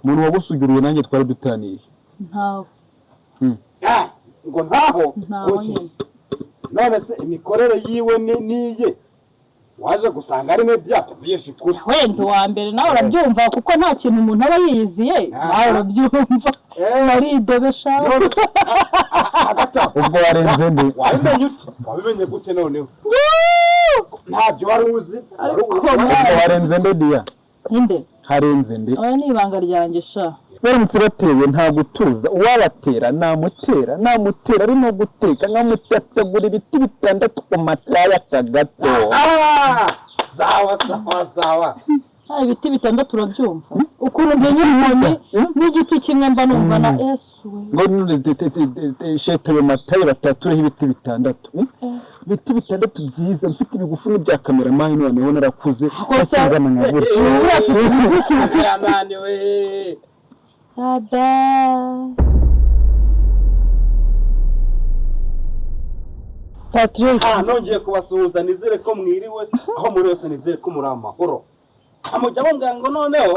umuntu wagusugiriye nanjye twari dutaniye ntawe ngo ntaho nyine none se imikorere yiwe niye waje gusanga ari media tuvyeshe kuri wenda wa mbere nawe urabyumva kuko nta kintu umuntu aba yiyiziye nawe urabyumva ari idebesha ubwo warenze nde wabimenye gute noneho ntabyo wari uzi ubwo warenze nde dia inde harenze nde oya ni ibanga ryanjye sha baramutse batewe nta gutuza uwabatera namutera ari no guteka nkamutatagura ibiti bitandatu ku mataya kagato sawa ibiti bitandatu urabyumva ukuntu ndenye inkoni n'igiti kimwe mba numva na Yesu ngo shetayo mataya batatureho ibiti bitandatu ibiti bitandatu byiza mfite ibigufu n'ibya kameramani noneho narakuze bakingana nka gutyo kameramani we Patrick nongeye kubasuhuza nizere ko mwiriwe aho muri wese nizere ko muri amahoro amujya bambwira ngo noneho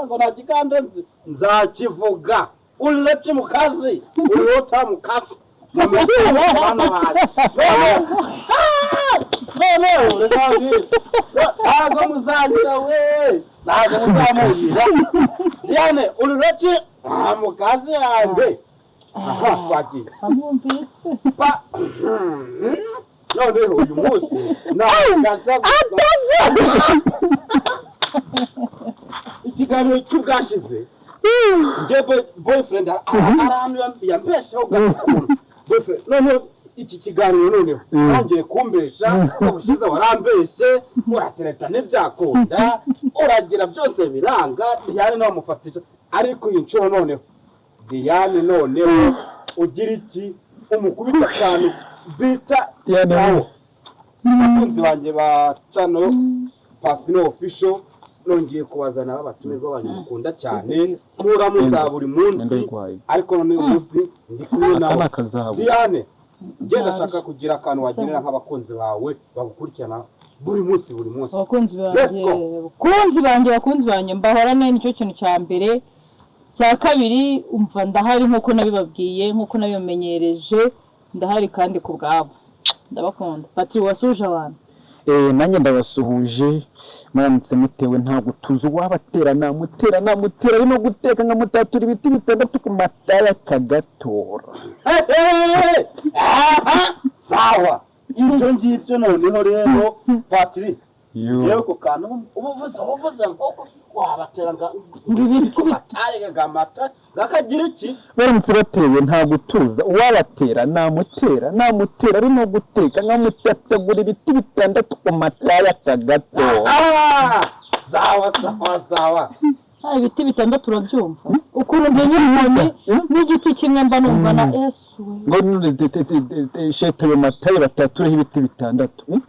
ngo nta kiganda nzakivuga uretse mu kazi urota mu kazi ntabwo muzagira we ntabwo muzamugira Diane uretse mu kazi yanjye twagiye amwumvise noneho uyu munsi ntabwo ikiganiro cy'ubwashize boyfriend ahantu yambeshaho gato boyfriend noneho iki kiganiro noneho nongeye kumbesha ubushize warambeshe uratereta n'ibyakunda uragira byose biranga Diane nawe amufatisha ariko iyi nshuro noneho Diane noneho ugira iki umukubita cyane bita yawo abakunzi banjye ba channel Pasino Official nongeye kubazana babatumirwa banyu mukunda cyane muramuza buri munsi ariko none uyu munsi ndi kumwe nawe Diane ngenda shaka kugira akantu wagenera nk'abakunzi bawe bagukurikirana buri munsi bakunzi banjye mbahorane nicyo kintu cya mbere cya kabiri umva ndahari nkuko nabibabwiye nkuko nabimenyereje ndahari kandi ku bwabo ndabakunda Patrick wasuje abantu nanjye ndabasuhuje muramutse mutewe nta gutuza uwabatera namutera ari no guteka nkamutatura ibiti bitandatu ku mataya kagatora sawa ibyo ngibyo noneho rero Patrick yewe ko kantu ubuvuze ngo wabatera ngo mataya gamata gakagira iki baramutse batewe nta gutuza uwabatera namutera ari no guteka nkamutatagura ibiti bitandatu ku mataya kagatora sawa ibiti bitandatu urabyumva ukuntu ndenye inkoni n'igiti kimwe mba numva na Yesu ngo shetayo mataya batatureho ibiti bitandatu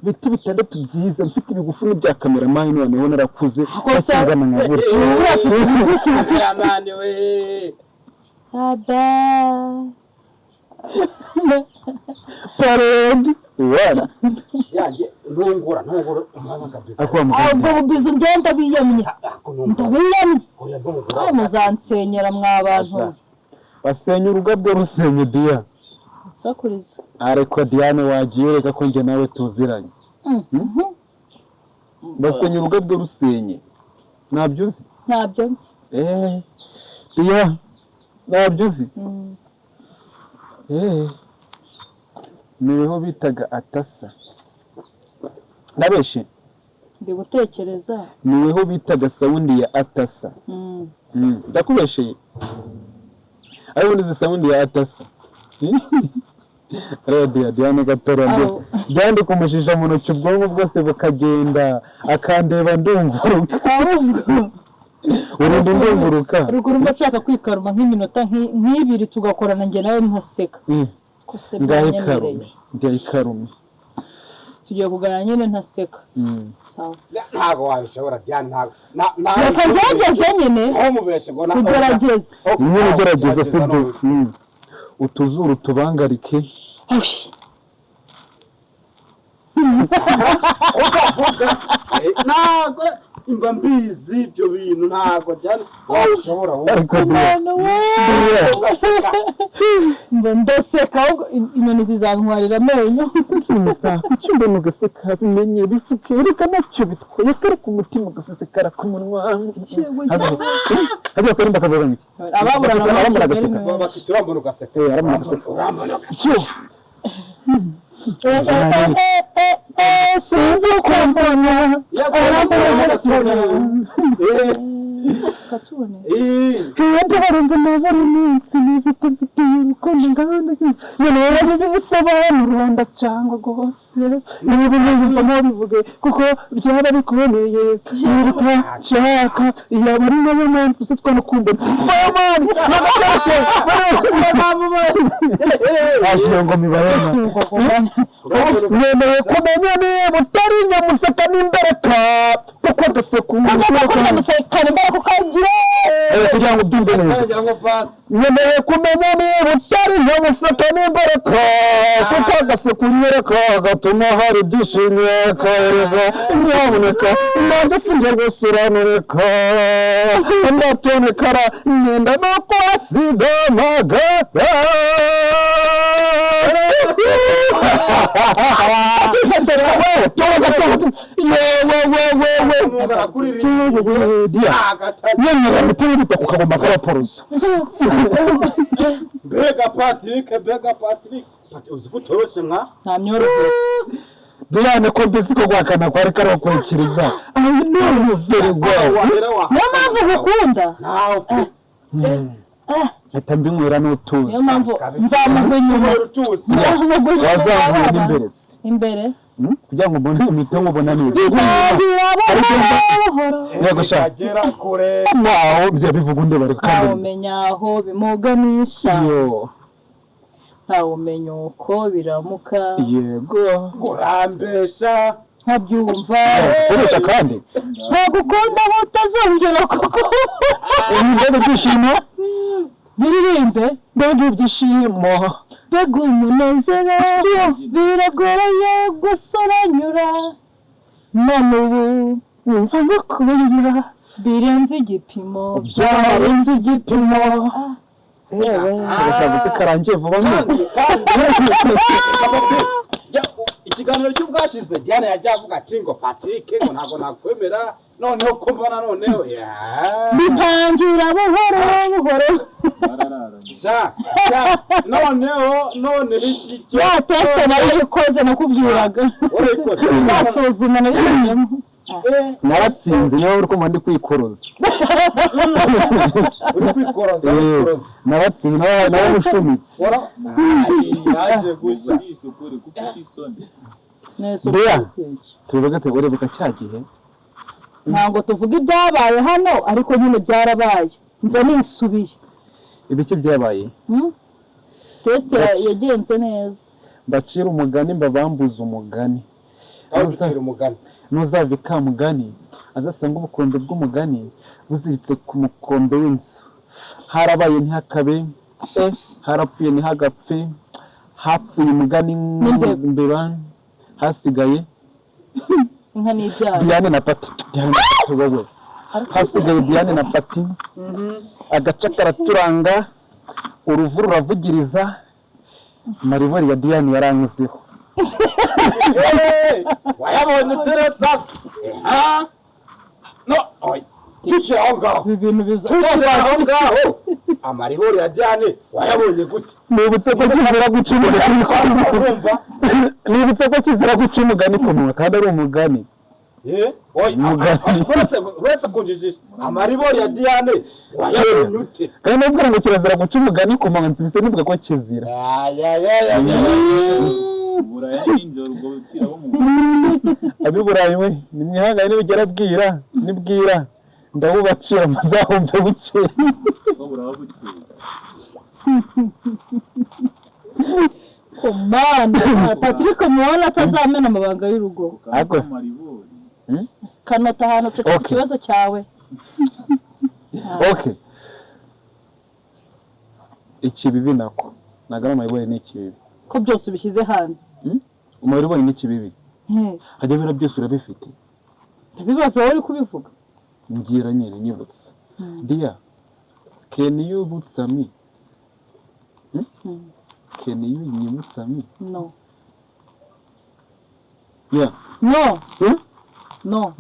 ibiti bitandatu byiza mfite ibigufu n'ibya kameramani noneho narakuze bakingana nka gutyo kameramani we parade wara ntungura umwana kabisa ahubwo bubizo ngenda biyamye muzansenyera mwabantu basenya urugabwe rusenye Dia sakuriza ariko Diane wagiye reka ko nge nawe tuziranye basenya urugabwe rusenye ntabyo uzi Dia ntabyo uzi niho bitaga atasa nabeshe ndi gutekereza niho bitaga saundi ya atasa ndakubesheye ariko nizi saundi ya atasa radiyo Diane gatorande byandi kumushisha mu ntoki ubwonko bwose bukagenda akandeba ndunguruka urinde ndunguruka ruguru mbashaka kwikaruma nk'iminota nk'ibiri tugakorana njye nawe ntaseka ndayikarume tugiye kuganira nyine ntaseka sawa ntago wabishobora Diane reka gerageze nyine ugerageze ugerageze sibyo utuzuru tubangarike ntago imba mbizi ibyo bintu ntabwo byari washobora ariko Mwana we mba ndaseka ahubwo inyoni zizantwarira amenyo icyo mbona ugaseka bimenye bifuke reka nacyo bitwaye kare ku mutima ugasesekara ku munwa hajya karimba kavuga ngo ababurana agaseka turambona ugaseka arambona agaseka urambona sinzi uko mbona arambona agaseka katubone barumva buri munsi n'ibiti urukundo ngana nyine bisobanura ndacangwa rwose niba niyumva ntabivuge kuko byaba bikomeye niruka nshaka yaba ari nayo mpamvu se twanakumva famani nagakarashye aje ngo mibayemo nemeye kumenya niba utari nyamuseka n'imbereka kuko agaseka kugira ngo ubyumve neza nkeneye kumenya niba utari nyamuseka n'imbereka kuko agaseka unyereka gatuma hari ibyishimo akarega nyaboneka nanjye sinjye rwose uranureka ndatonekara ngenda no kuhasiga amagara nyenyera mutima bita ku kagomba k'abaporoso mbega Patrick uzi ko utoroshe nka nta myorohere Diane ko mbese ko guhakana kwari karakurikiriza I know you very well niyo mpamvu ngukunda mpita mbinywera n'utuzi niyo mpamvu nzamugwa inyuma wazamuye n'imbere se imbere kugira ngo mbone imiti nkubona neza yego sha agera kure naho bya bivuga undi bari kandi ntawumenya aho bimuganisha yo ntawumenya uko biramuka yego kurambesha nkabyumva ukoresha kandi ntagukunda aho utazongera kuko mbega ibyishimo biririmbe mbega ibyishimo mbega umunezero biragoye gusoranyura none ubu wumva nk'ukubira birenze igipimo byarenze igipimo yewe urashaka karangiye vuba ikiganiro cy'ubwashize Diane yajya avuga ati ngo Patrick ngo ntabwo nakwemera noneho ko mbona noneho bitangira buhoro buhoro none iki cyo ya teste narayikoze nakubwiraga basuzuma nabishyizemo naratsinze niba uri kumva ndi kwikoroza uri kwikoroza naratsinze nawe mushumitse yaje gusa Bea tuvuga ati urebuka cya gihe ntabwo tuvuga ibyabaye hano ariko nyine byarabaye nza nisubiye ibiki byabaye teste yagenze neza mbacira umugani mbabambuza umugani nuzava ikamugani azasanga ubukombe bw'umugani buziritse ku mukombe w'inzu harabaye ntihakabe harapfuye ntihagapfe hapfuye umugani imbeba hasigaye inka n'ibyaha Diane na Pati wowe hasigaye Diane na Pati agace karaturanga uruvu ruravugiriza maribori ya Diane yarankuzeho wayabonye Teresa no tuci aho ngaho ibintu biza aho ngaho amaribori ya Diane wayabonye gute nibutse ko kizira guca umugani nibutse ko kizira guca umugani ku munwa kandi ari umugani uretse kunjijisha amaribori ya Diane wayabonye ute kandi nubwo ngo kirazira guca umugani ku munwa nzibise nibuka ko kizira abiburayi we nimwihangane nibigera nibwira ndabubacira muzahumve buke komanda Patrick muwana atazamena amabanga y'urugo kanota ahantu cyo ikibazo cyawe okay ikibibi nako nagara mayibone n'ikibibi ko byose ubishyize hanze umayibone n'ikibibi hajya bira byose urabifite ibibazo wowe uri kubivuga ngira nyine nyibutsa dear can you butsa me can you nyibutsa me no yeah no no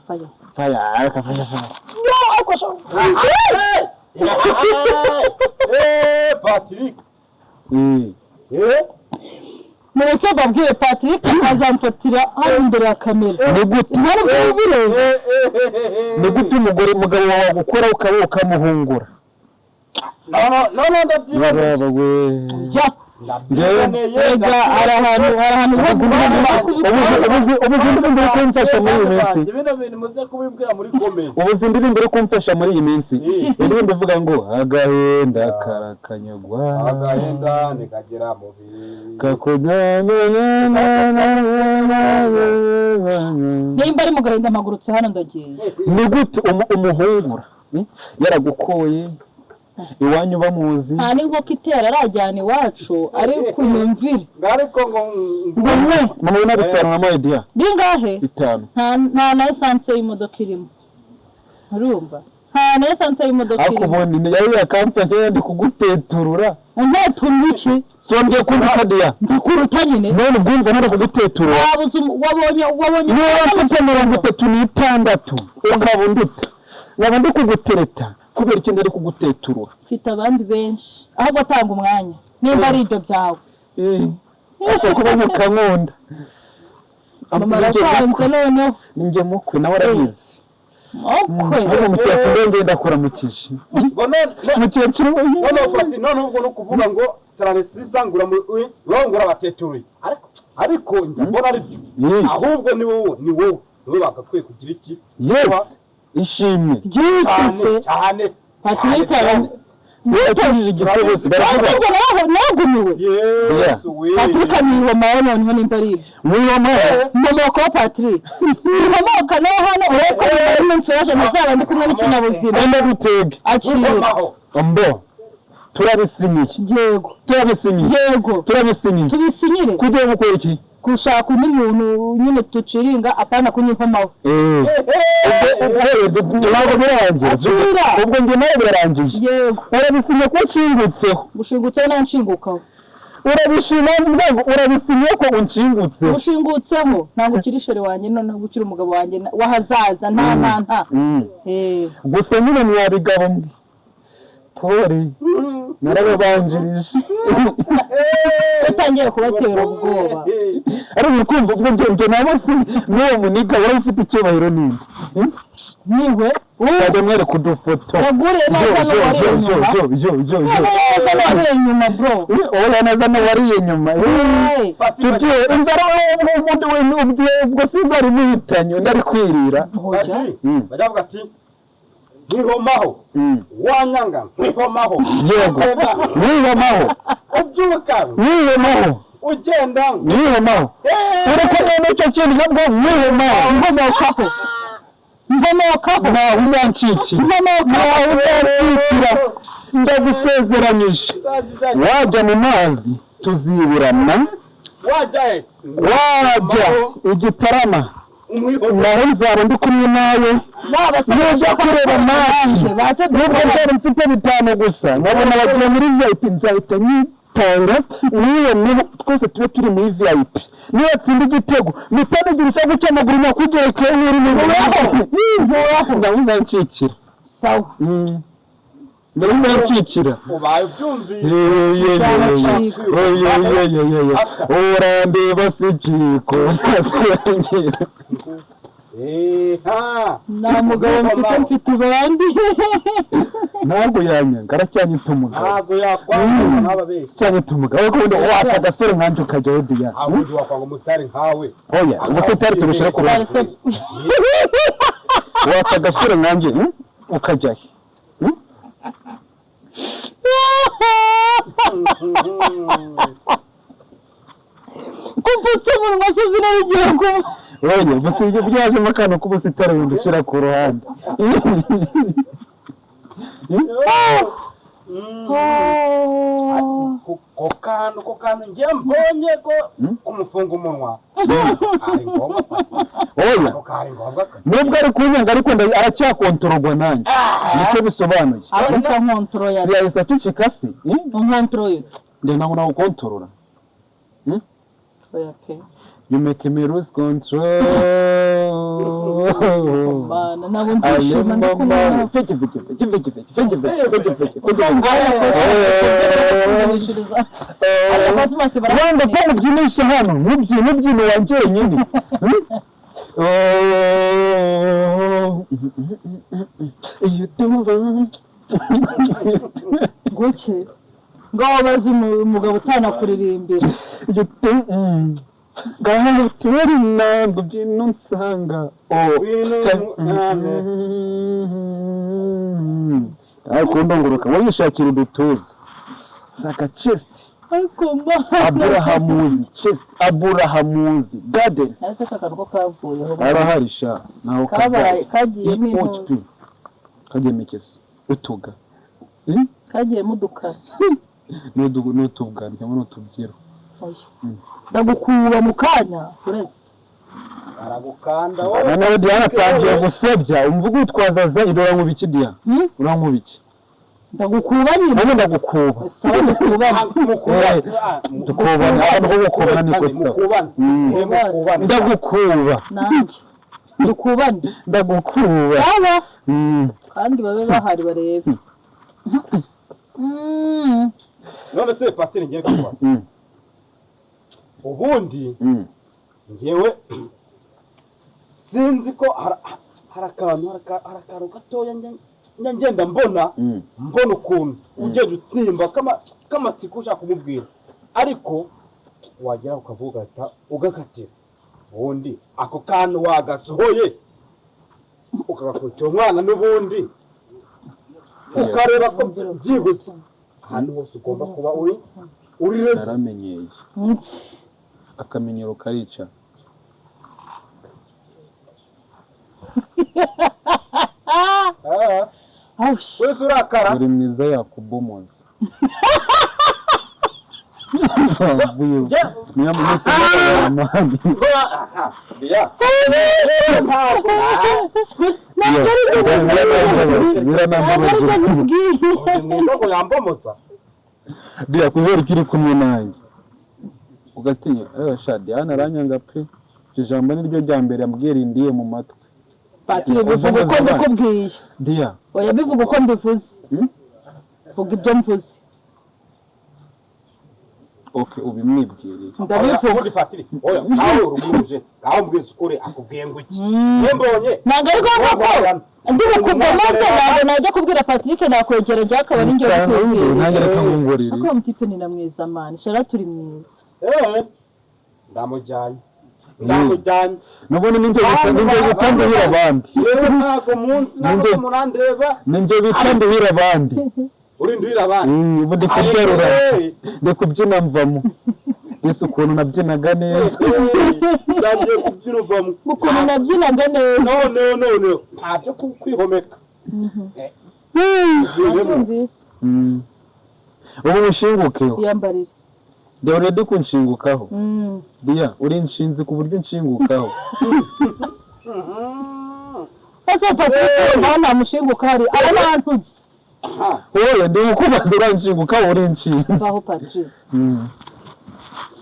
fire fire no akosho Patrick mureke babwire Patrick azamfatira hano imbere ya kamera ni gute umugore umugabo wawe gukora ukamuhungura no ndabyiboneye hari ahantu ubuzindi buri kumfasha muri iyi minsi ibintu bintu muze kubimbwira muri comment ubuzindi buri kumfasha muri iyi minsi rero ndavuga ngo agahenda karakanyagwa agahenda nikagera mu biri nimba ari mu gahinda amagurutse hano ndagiye ni gute umuhungura yaragukoye iwanyu bamuzi nta n'inkoko itera arajyana iwacu ari kunyumvira ariko ngo mubona bitanu na maydiya bingahe 5 nta na esanse y'imodoka irimo urumva nta na esanse y'imodoka irimo ako bondi yari yakamfashe yandi kuguteturura ntatumye iki songiye kumva diya ndakuruta nyine none ubwumva nari kuguteturura wabonye niba mfite 36 ukabunduta waba ndi kugutereta kubera ikintu ari kuguteturura mfite abandi benshi ahubwo atanga umwanya nimba ari ibyo byawe ariko kuba mukankunda mama aratanze noneho ninjye mukwe nawe arabizi mukwe umukecuru ngenda kuramukije umukecuru none ubwo no kuvuga ngo tararesisa ngura ngura bateturuye ariko ndabona ari byo ahubwo ni wowe bagakwiye kugira iki yes ishimwe cyane Patrick Sinakijije igisebose baravuga nagumiwe Patrick niwo mawe noneho nimba ari niwo mawe momoko Patrick momoko no hano ureko umunsi waje muzaba ndi kumwe n'ikinyabuzima enda gutega aciye ambo turabisinyiye yego tubisinyire kugiye gukora iki kushaka undi muntu nyine tuciringa apana kunyimpa mawe ntabwo birangiye ubwo njye nawe birarangiye yego urabisinye ko nshingutseho gushingutseho nta nshingukaho urabishima ngo urabisinye ko unshingutseho ushingutseho ntabwo ukiri shere wanjye noneho ukiri umugabo wanjye wahazaza nta gusa nyine mwabigabo mwe pori narababanjirije utangiye kubatera ubwoba ariko urukumva ubwo nabo si n'uwo muniga wari ufite icyubahiro ninde niwe ukajya mwereka udufoto yaguriye neza n'uwariye inyuma bro oya neza n'uwariye inyuma tugiye inzara ubwo sinzara imuhitanye undi ari kwirira bavuga ati nkihomaho wanyanga nkihomaho yego nkihomaho ubyuka nkihomaho ugenda nkihomaho ureko n'icyo kintu nabwo nkihomaho nkomokaho ntawe uzancikira ndagusezeranyije wajya mu mazi tuziburana wajya igitarama naho nzaba ndi kumwe nawe nujya kureba maci nubwo nzaba mfite 5 gusa nkabona bagiye muri VIP nzahita nyitanga niyo twese tube turi muri VIP niyo tsinda igitego mitanigirisha guca amaguru nakugerekeye uri mu rubaho ndamuzancikira sawa ndamuzancikira ubaye byumviye urandeba sikiko nasengera nta mugabo mfite bandi ntabwo yanyanga aracyanyita umugabo ntabwo yakwanga nk'ababeshi cyanyita umugabo ariko ubundi wata agasore nkanjye ukajyaho diya ahubwo wakwanga umusitari nkawe oya umusitari turushyira ku ruhande wata agasore nkanjye ukajyaho kuputse umunwa se zinagiye kuba oya gusa ibyo byajemo akantu k'ubusitari bundi ushyira ku ruhande koka kantu njye mbonye ko kumufunga umunwa ari ngombwa oya kari ngombwa nubwo ari kunyanga ariko aracyakontororwa nanjye nicyo bisobanuye abasa nkontrol ya yahise acicika se nkontrol nde ntabwo nagukontorora oya pe you make me lose control bana nabo ndishima ndakuna fiki wanda ko mubyinisha hano mubyino wanjye wenyine iyo tumva guke ngaho bazi umugabo utanakuririmbira ngaho turi ntabwo byino nsanga akunda nguruka wishakira udutuza saka chest Aburahamuzi garden ariko kakantu kavuyeho araharisha naho kagiyemo intuzi kagiyemekese utuga kagiyemo udukara n'utubwana cyangwa n'utubyiro ndagukuba mu kanya uretse aragukanda nawe Diana atangiye gusebya umvuga utwazaza irora nkubiki Diana urankubiki ndagukuba nyine nanjye ndagukuba sawa mukubana tukubana aho gukubana niko sawa ndagukuba nanjye dukubane ndagukuba sawa kandi babe bahari barebe none se Patiri ngiye kubaza ubundi ngewe sinzi ko hari akantu gatoya ngenda mbona ukuntu ugenda utsimba k'amatsiko ushaka kumubwira ariko wagera ukavuga ugakatira ubundi ako kantu wagasohoye ukagakubitira umwana n'ubundi ukareba ko byibuze ahantu hose ugomba kuba uri yaramenyeye akamenyero karica wese urakara uri mwiza yakubomoza niyo mwese n'abamani Diya kubera kiri kumwe nanjye ugatinya shadi hano aranyanga pe iryo jambo niryo rya mbere yambwiye rindiye mu matwi Patiri bivuga uko mbikubwiye Diya oya bivuga uko mbivuze vuga ibyo mvuze okay ubimwibwiriye ndabivuga Patiri oya nawe urumuje ngaho mbwiza ukuri akubwiye ngo iki mbonye ntabwo ari ngombwa ko ndi bukubomaze ntabwo najya kubwira Patrick nakwegera njya akaba ari njye kubwira nanjye reka ngungurire ako mutipe ni namwiza man shara turi mwiza ndamujyanye nabone ninjye bitanduhira abandi ntabwo munsi ntabwo murandeba ninjye bitanduhira abandi urinduhira abandi ubu ndi kubyarura ndi kubyina mvamo Yesu ukuntu nabyinaga neza ndagiye kubyina uvamo ukuntu nabyinaga neza none ntabyo kwihomeka yumvise ubu mushingukeho yambarira Diya uredi kunshingukaho Diya uri inshinzi ku buryo nshingukaho ese Patrick nta mushinguka hari arantutse wowe ndi ukubaza uranshingukaho uri inshinzi baho Patrick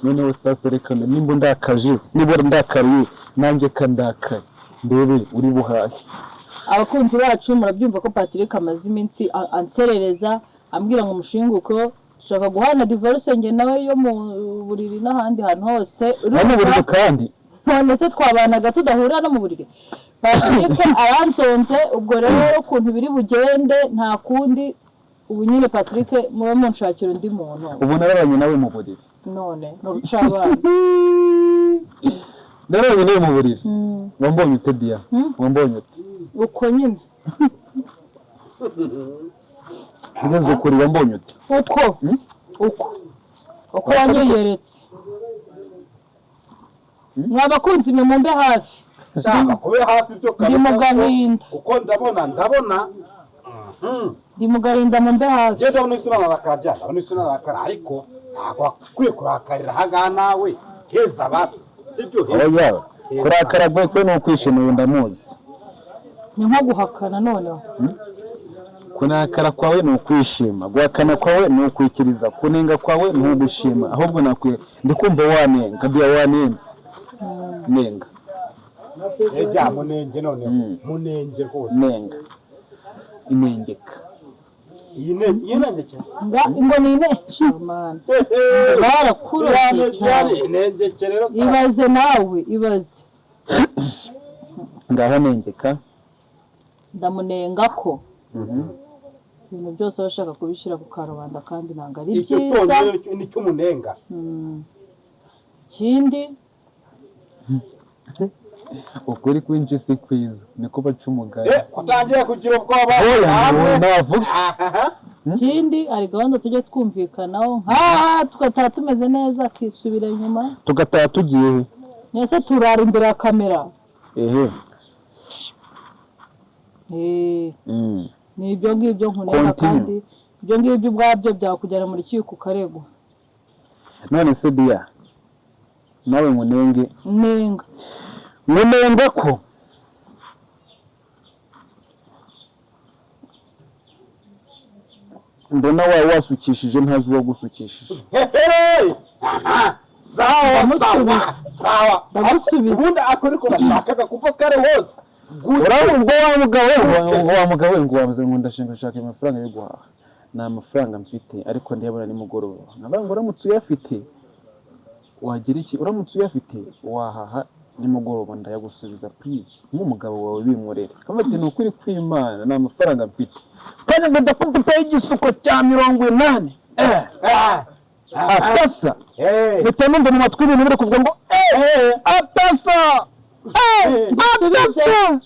noneho sasa reka nimba ndakaje niba ndakariye nanjye kandakaye ndebe uri buhahe abakunzi bacu murabyumva ko Patrick amaze iminsi anserereza ambwira ngo umushinguko dushaka guhana divorce nge nawe yo mu buriri n'ahandi hantu hose mu buriri kandi none se twabanaga tudahurira no mu buriri Patrick aransonze ubwo rero ukuntu biri bugende nta kundi ubu nyine Patrick mube munshakira undi muntu ubu narabanye nawe mu buriri none n'urucabana narabanye nawe mu buriri wambonye ute Diya wambonye ute uko nyine ngeze kuri wambonye ute uko wanyiyeretse mwabakunzi mwe mumbe hafi shaka kube hafi byo ndi mu gahinda uko ndabona ndi mu gahinda mumbe hafi je ndabona isura narakara ariko ntabwo akwiye kurakarira ahangaha nawe heza basi sibyo oya kurakara gwe ni ukwishimira ndamuzi ni nko guhakana noneho kunakara kwawe ni ukwishima guhakana kwawe ni ukwikiriza kunenga kwawe ni ugushima ahubwo nakwiye ndikumva wanenga ndiya wanenze nenga ejya munenge none munenge rwose nenga inengeka iyi nenge cyane ngo ni ne shamana barakuroze cyane inenge rero ibaze nawe ibaze ngaho nengeka ndamunenga ko ibintu byose bashaka kubishyira ku karubanda kandi ntabwo ari byiza icyo tongera nicyo umunenga ikindi ukuri kwinshi si kwiza niko baca umugani kutangira kugira ubwoba ikindi hari gahunda tujya twumvikanaho nk'aha tugataha tumeze neza akisubira inyuma tugataha tugiye mwese turara imbere ya kamera ni ibyo ngibyo nkunenga kandi ibyo ngibyo ubwabyo byakujyana mu rukiko ukaregwa none se Dia nawe nkunenge nkunenga ko mbona wawe wasukishije ntazi uwo gusukishije sawa ubundi akoriko nashakaga kuva kare hose urabwo wa mugabo ngo wabuze ngo ndashaka amafaranga yo guhaha na amafaranga mfite ariko ndiyabona ni mugoroba nabaye ngo uramutse uyafite wagira iki uramutse uyafite wahaha ni mugoroba ndayagusubiza please nk'umugabo wawe binkorera kamati ni ukuri kw'Imana na amafaranga mfite kandi ndakubutaye igisuko cya 80 atasa bitamumva mu matwi ibintu biri kuvuga ngo atasa atasa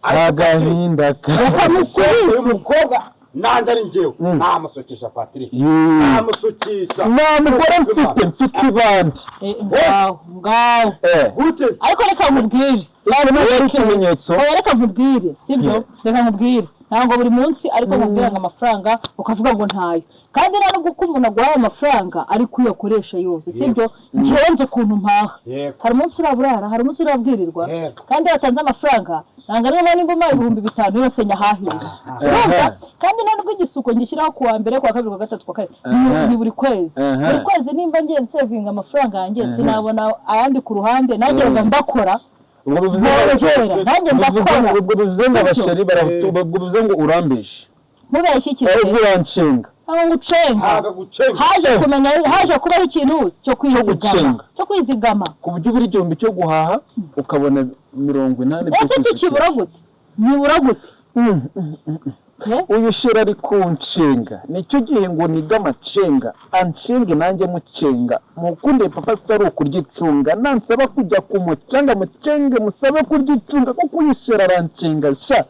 agahinda kamusubiza umukobwa nanjye ari njyewe namusukisha Patrick namusukisha namugore mfite ibandi ngaho ariko reka nkubwire ari ikimenyetso reka nkubwire sibyo reka nkubwire ntabwo buri munsi ariko nkubwira amafaranga ukavuga ngo ntayo kandi nubwo ko umuntu aguhaye amafaranga ari kuyakoresha yose sibyo njyewe nzi ukuntu mpaha hari umunsi uraburara hari umunsi urabwirirwa kandi yatanze amafaranga ntabwo ariyo nimba umpaye 5,000 yose nyahahisha kandi nubwo igisuko ngishyiraho kuwa mbere kuwa kabiri kuwa gatatu kuwa kane ni buri kwezi nimba ngiye nsevinga amafaranga yanjye sinabona ayandi ku ruhande nanjye ndakora ubwo bivuze ngo urambishe mubeshyikije uranshinga haje kubaho ikintu cyo kwizigama ku buryo buri igihumbi cyo guhaha ukabona 80 ese tukibura gute nibura gute uyushira ari kunshinga nicyo gihe ngo niga amacenga anshinge nanjye mucenga mukunde papa saro kurgicunga nansaba kujya kumucanga mucenge musabe kurgicunga kuko uyushira aranshinga sha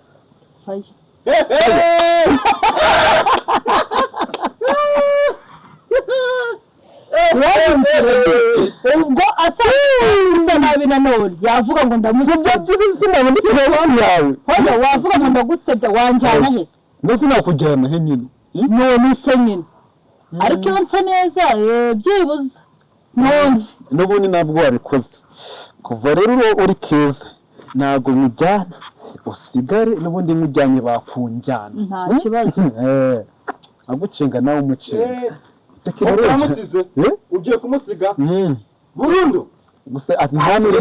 ubwo asa nabi nanone yavuga ngo ndamusebya hoya wavuga ngo ndagusebya wanjyana hese mbese nakujyana he nyine none se nyine ariko iyo nsa neza byibuze n'ubundi ntabwo wabikoze kuva rero uri keza ntabwo nkujyana usigare n'ubundi nkujyanye bakunjyana nta kibazo agucenga nawe umucenga uramusize ugiye kumusiga burundu gusa ntakanura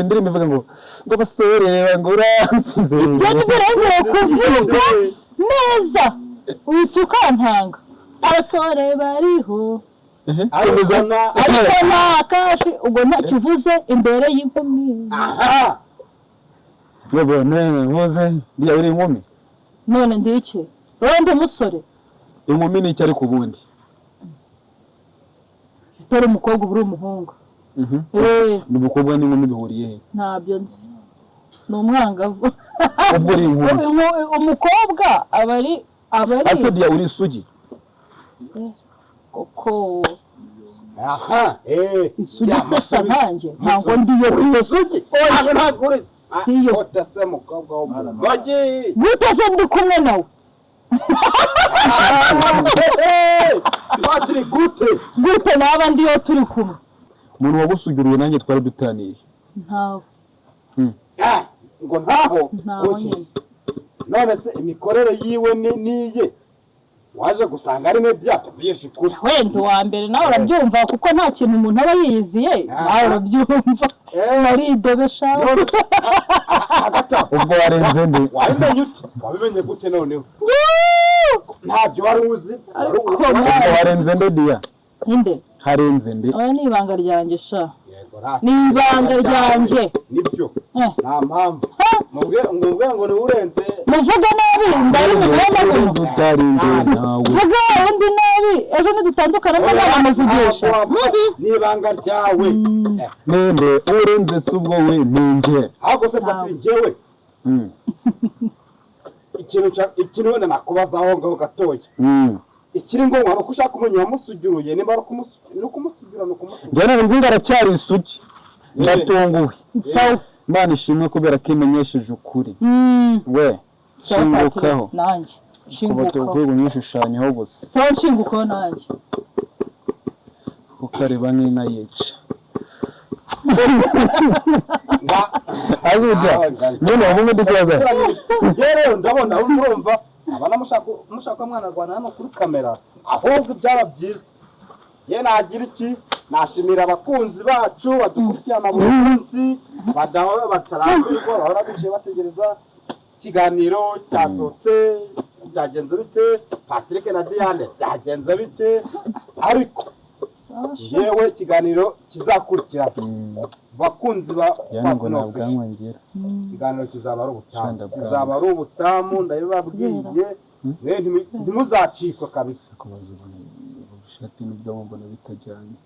indirimbo ivuga ngo basore ngo uransize ibyo nibirengeye kuvuga neza wisukantanga abasore bariho ariko nta kashi ubwo ntacyo uvuze imbere y'inkumi muze ndiya uri inkumi none ndike wowe ndi umusore inkumi ni iki ariko ubundi utari umukobwa uba uri umuhungu n'umukobwa n'inkumi bihuriye he ntabyo nzi ni umwangavu ubwo uri inkumi umukobwa aba ari ase ndiya uri isugi koko isugi sesa nkanjye ntabwo ndiyo isugi ntabwo urizi siyo utase mukobwa w'umugabo gute se ndi kumwe nawe Patiri gute naba ndiyo turi kumwe umuntu wagusugiriye nanjye twari dutaniye ntawe ngo ntaho nyine. none se imikorere yiwe niye waje gusanga ari media tuvyishe kuri wenda uwa mbere nawe urabyumva kuko nta kintu umuntu aba yiyiziye nawe urabyumva aridebesha ubwo warenze nde wabimenye gute noneho ntabyo wari uzi ubwo warenze nde dia inde harenze nde oya ni ibanga ryanjye sha ni ibanga ryanjye nibyo nta mpamvu mubwira ngo ni urenze muvuga nabi ndari mu urenze utarinze nawe vuga undi nabi ejo nidutandukana mwana amuvugisha ni ibanga ryawe nende urenze se ubwo we ninjye ahubwo se Patiri njyewe ikintu wenda nakubaza aho ngaho gatoya ikiri ngombwa nuko ushaka kumenya uwamusugiruye nimba ari ukumusugira njyewe nzi ngaracyari isugi ndatunguwe Imana ishimwe kubera ko imenyesheje ukuri we shingukaho nanjye shingukaho uvuye unyishushanyaho gusa sawa nshingukaho nanjye ukareba nina yica azuja none ubumwe dukwaza rero ndabona urumva abana mushaka mwana rwana hano kuri kamera ahubwo byaba byiza ye nagira iki nashimira abakunzi bacu badukurikirana buri munsi badahora batarambirwa bahora bicaye bategereza ikiganiro cyasohotse byagenze bite Patrick na Diane byagenze bite ariko yewe ikiganiro kizakurikira bakunzi ba ikiganiro kizaba ari ubutamu ndabibabwiye ntimuzacikwa kabisa shati n'ibyo mbona bitajyanye